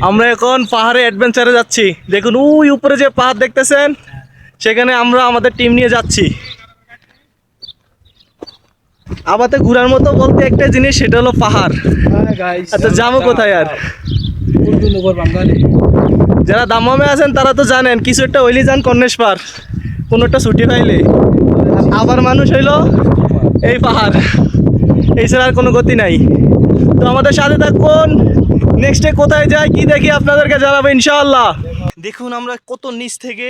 আমরা এখন পাহাড়ে অ্যাডভেঞ্চারে যাচ্ছি। দেখুন ওই উপরে যে পাহাড় দেখতেছেন, সেখানে আমরা আমাদের টিম নিয়ে যাচ্ছি। আমাদের ঘোরার মতো বলতে একটা জিনিস, সেটা হলো পাহাড়। আচ্ছা, যাবো কোথায় আর? যারা দামামে আছেন তারা তো জানেন, কিছু একটা হইলে যান কর্নেশ্বর, কোনো একটা ছুটি পাইলে। আবার মানুষ হইলো এই পাহাড়, এছাড়া আর কোনো গতি নাই। তো আমাদের সাথে থাকুন, নেক্সটে কোথায় যাই কি দেখি আপনাদেরকে জানাবো ইনশাআল্লাহ। দেখুন আমরা কত নিচ থেকে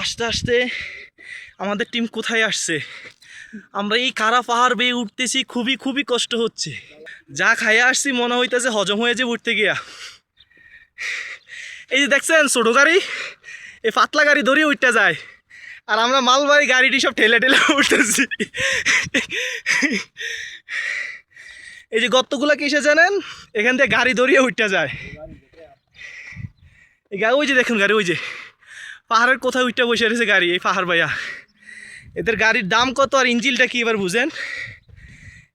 আস্তে আস্তে আমাদের টিম কোথায় আসছে। আমরা এই কারা পাহাড় বেয়ে উঠতেছি, খুবই খুবই কষ্ট হচ্ছে। যা খাইয়া আসছি মনে হইতেছে হজম হয়ে যাবে উঠতে গিয়া। এই যে দেখছেন ছোট গাড়ি, এই পাতলা গাড়ি ধরিয়ে উঠতে যায়, আর আমরা মালবাহী গাড়িটি সব ঠেলে ঠেলে উঠতেছি। এই যে গর্তগুলা কিসে জানেন, এখান থেকে গাড়ি ধরিয়ে উঠতে যায়। এই ওই যে দেখুন গাড়ি, ওই যে পাহাড়ের কোথায় উঠতে বসে রয়েছে গাড়ি, এই পাহাড় ভাইয়া। এদের গাড়ির দাম কত আর ইঞ্জিলটা কি এবার বুঝেন।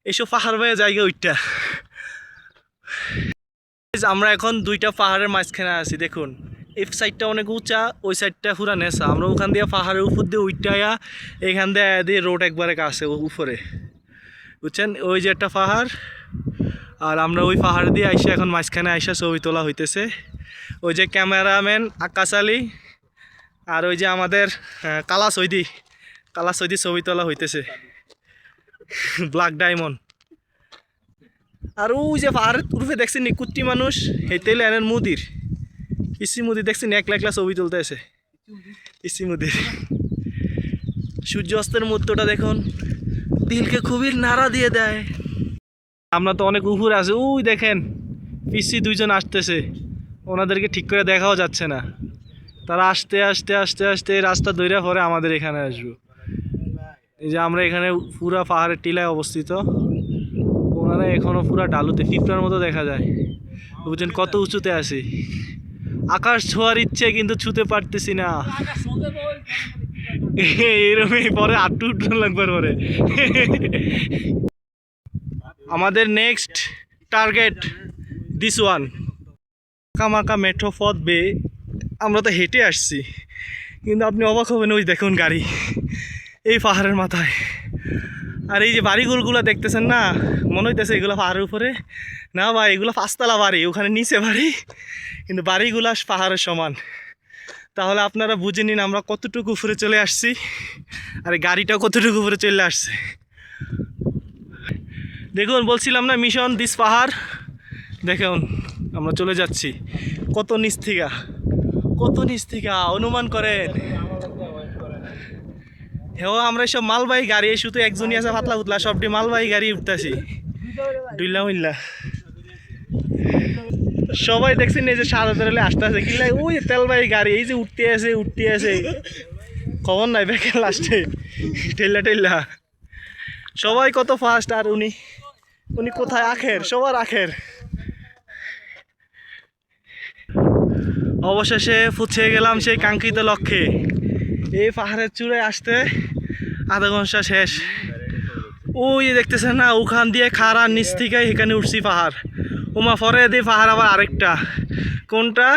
এইসব পাহাড় ভাইয়া জায়গা উঠটা। আমরা এখন দুইটা পাহাড়ের মাঝখানে আছি। দেখুন এই সাইডটা অনেক উঁচা, ওই সাইডটা পুরা নেশা। আমরা ওখান দিয়ে পাহাড়ের উপর দিয়ে উঠটাইয়া এখান দিয়ে রোড একবারে কাছে উপরে, বুঝছেন। ওই যে একটা পাহাড়, আর আমরা ওই পাহাড় দিয়ে আইসা এখন মাঝখানে আইসা ছবি তোলা হইতেছে। ওই যে ক্যামেরাম্যান আকাশ আলী, আর ওই যে আমাদের কালা সৈদি ছবি তোলা হইতেছে, ব্ল্যাক ডায়মন্ড। আর ওই যে পাহাড়ের রূপে দেখছেন নিকুত্তি মানুষ, হেঁটেলে এনের মুদির ইসি মুদির দেখছেন, একলা একলা ছবি তুলতেছে ইসি মুদির। সূর্য অস্তের মুহূর্তটা দেখুন, দিলকে খুবই নাড়া দিয়ে দেয়। আমরা তো অনেক উপরে আছি, ওই দেখেন পিসি দুইজন আসতেছে, ওনাদেরকে ঠিক করে দেখাও যাচ্ছে না। তারা আস্তে আস্তে আস্তে আস্তে রাস্তা ধরে পরে আমাদের এখানে আসবো। এই যে আমরা এখানে পুরা পাহাড়ের টিলায় অবস্থিত, ওনারা এখনো পুরা ডালুতে পিঁপড়ার মতো দেখা যায়। বুঝছেন কত উঁচুতে আছি, আকাশ ছোঁয়ার ইচ্ছে কিন্তু ছুঁতে পারতেছি না। এরকমই পরে আটটু উঠতে লাগবে পরে। আমাদের নেক্সট টার্গেট দিস ওয়ান, কামাকা মেট্রো পথ বে। আমরা তো হেঁটে আসছি, কিন্তু আপনি অবাক হবেন, ওই দেখুন গাড়ি এই পাহাড়ের মাথায়। আর এই যে বাড়িঘরগুলো দেখতেছেন না, মনে হইতেছে এগুলো পাহাড়ের উপরে না ভাই, এগুলো পাঁচতলা বাড়ি, ওখানে নিচে বাড়ি, কিন্তু বাড়িগুলো পাহাড়ের সমান। তাহলে আপনারা বুঝে নিন আমরা কতটুকু উপরে চলে আসছি, আর গাড়িটাও কতটুকু উপরে চলে আসছে। দেখুন বলছিলাম না মিশন দিস পাহাড়। দেখুন আমরা চলে যাচ্ছি কত নিচ থেকে অনুমান করেন। হ্যাঁ আমরা সব মালবাহী গাড়ি, শুধু একজনই আছে পাতলা পুতলা, সবটি মালবাহী গাড়ি উঠতেছি ডুইল্লা উইল্লা। সবাই দেখছেন এই যে সাদা তেলে আসতে আছে, কিনলে ওই তেলবাহী গাড়ি এই যে উঠতে আছে, খবর নাই বেকার লাস্টে ঠেল্লা। সবাই কত ফাস্ট, আর উনি কোথায় আখের, সবার আখের। অবশেষে পৌঁছে গেলাম সেই কাঙ্ক্ষিত লক্ষ্যে। এই পাহাড়ের চূড়ায় আসতে আধা ঘন্টা শেষ। ওই দেখতেছেন না, ওখান দিয়ে খাড়া নিচ থেকে এখানে উঠছি পাহাড়। ওমা পরে দিয়ে পাহাড় আবার আরেকটা, কোনটা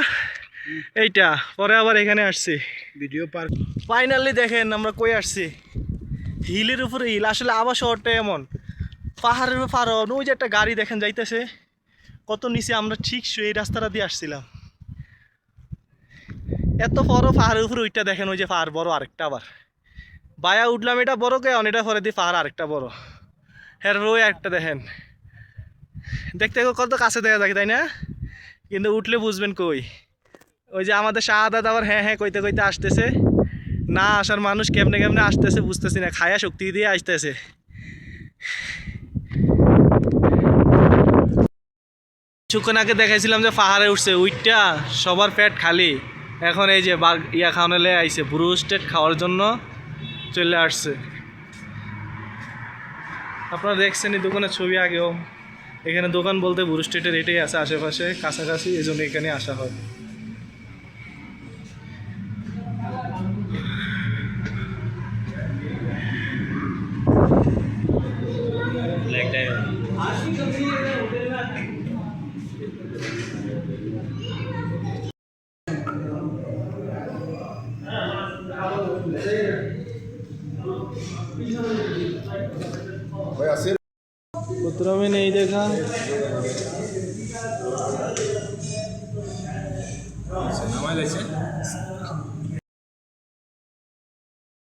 এইটা, পরে আবার এখানে আসছি ভিডিও পার্ক। ফাইনালি দেখেন আমরা কই আসছি, হিলের উপরে হিল। আসলে আবার শহরটা এমন পাহাড়ের পার, ওই যে একটা গাড়ি দেখেন যাইতেছে কত নিচে। আমরা ঠিক এই রাস্তাটা দিয়ে আসছিলাম, এত বড় পাহাড়ের উপরে ওইটা দেখেন, ওই যে পাহাড় বড় আরেকটা, আবার বায়া উঠলাম এটা বড় কে অনেকটা পরে দিয়ে পাহাড় আরেকটা বড়, হ্যাঁ ওই একটা দেখেন। দেখতে কত কাছে দেখা যায় তাই না, কিন্তু উঠলে বুঝবেন কই। ওই যে আমাদের শাহাদাত আবার হ্যাঁ কইতে কইতে আসতেছে, না আসার মানুষ কেমনে কেমনে আসতেছে বুঝতেছি না, খায়া শক্তি দিয়ে আসতেছে। কিছুক্ষণ আগে দেখাইছিলাম যে পাহাড়ে উঠছে, উইটটা সবার পেট খালি। এখন এই যে ইয়া খাওয়ালে আইছে, ব্রুস্টেড খাওয়ার জন্য চলে আসছে। আপনারা দেখছেন এই দোকানের ছবি আগেও, এখানে দোকান বলতে ব্রুস্টেডের এটাই আছে আশেপাশে কাছাকাছি, এই জন্য এখানে আসা হয়। ব্ল্যাক ডায়মন্ড उतरा में नहीं देखा नामा लाइছে